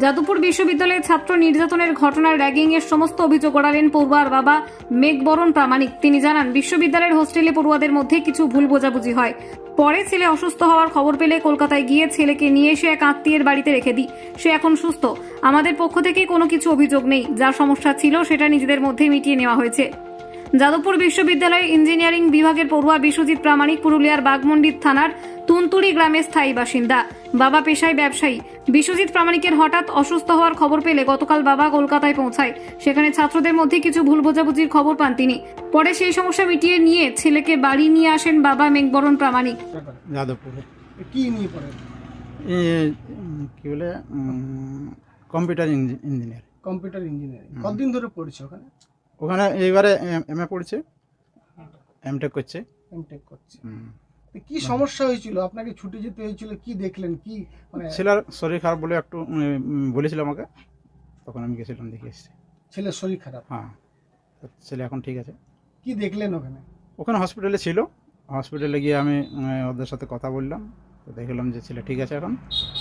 যাদবপুর বিশ্ববিদ্যালয়ের ছাত্র নির্যাতনের ঘটনার র্যাগিং এর সমস্ত অভিযোগ ওড়ালেন পড়ুয়ার বাবা মেঘবরণ প্রামাণিক। তিনি জানান, বিশ্ববিদ্যালয়ের হোস্টেলে পড়ুয়াদের মধ্যে কিছু ভুল বোঝাবুঝি হয়। পরে ছেলে অসুস্থ হওয়ার খবর পেলে কলকাতায় গিয়ে ছেলেকে নিয়ে এসে এক আত্মীয়ের বাড়িতে রেখে দিই। সে এখন সুস্থ। আমাদের পক্ষ থেকে কোনো কিছু অভিযোগ নেই। যা সমস্যা ছিল সেটা নিজেদের মধ্যে মিটিয়ে নেওয়া হয়েছে। যাদবপুর বিশ্ববিদ্যালয়ের ইঞ্জিনিয়ারিং বিভাগের পড়ুয়া বিশ্বজিৎ প্রামাণিক পুরুলিয়ার বাগমন্ডি থানার তুনতুড়ি গ্রামের স্থায়ী বাসিন্দা। বাবা পেশায় ব্যবসায়ী। বিশ্বজিৎ প্রামাণিকের হঠাৎ অসুস্থ হওয়ার খবর পেলে গতকাল বাবা কলকাতায় পৌঁছায়। সেখানে ছাত্রদের মধ্যে কিছু ভুল বোঝাবুঝির খবর পান তিনি। পরে সেই সমস্যা মিটিয়ে নিয়ে ছেলেকে বাড়ি নিয়ে আসেন বাবা মেঘবরণ প্রামাণিক। যাদবপুরে কি নিয়ে পড়ে? কি বলে কম্পিউটার ইঞ্জিনিয়ার। Computer engineering. কতদিন ধরে পড়ছে ওখানে? ওখানে এইবারে এমএ পড়ছে, এমটেক করছে। এমটেক করছে। কি সমস্যা হয়েছিল? আপনাকে ছুটি যেতে হয়েছিল, কি দেখলেন? কি মানে ছেলের শরীর খারাপ বলে একটু বলেছিল আমাকে, তখন আমি গেছিলাম, দেখে এসেছি। ছেলের শরীর খারাপ? হ্যাঁ, ছেলে এখন ঠিক আছে। কি দেখলেন ওখানে? ওখানে হসপিটালে ছিল। হসপিটালে গিয়ে আমি ওদের সাথে কথা বললাম, তো দেখলাম যে ছেলে ঠিক আছে এখন।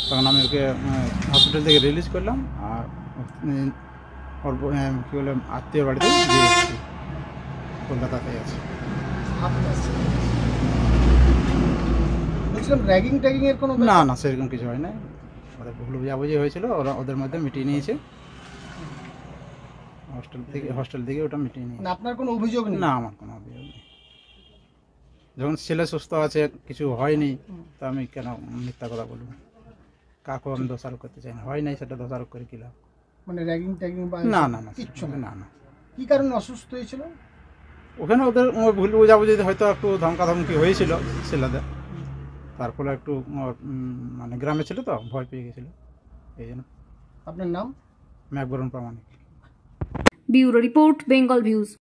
তখন আমি ওকে হসপিটাল থেকে রিলিজ করলাম আর ওর কী বলে আত্মীয় বাড়িতে দিয়ে এসেছি, কলকাতাতে আছে। বলছিলাম র্যাগিং ট্যাগিং এর কোনো? না না, সেরকম কিছু হয় না। ওদের ভুল বুঝাবুঝি হয়েছিল, ওরা ওদের মধ্যে মিটিয়ে নিয়েছে। হস্টেল থেকে ওটা মিটিয়ে নিয়েছে। আপনার কোনো অভিযোগ নেই? না, আমার কোনো অভিযোগ নেই। যখন ছেলে সুস্থ আছে, কিছু হয়নি, তা আমি কেন মিথ্যা কথা বলবো? কাকে আমি দোষারোপ করতে চাই না। হয় নাই সেটা দোষারোপ করে কি লাভ? মানে র্যাগিং ট্যাগিং বা না না না, কিচ্ছু না না। কি কারণে অসুস্থ হয়েছিল? ওখানে ওদের ভুল বোঝাবুঝি হয়তো একটু ধমকাধমকি হয়েছিল ছেলেদের, তার ফলে একটু মানে গ্রামে ছিল তো, ভয় পেয়ে গেছিল, এই জন্য। আপনার নাম? Meghbaran Pramanik. Bureau report, Bengal views.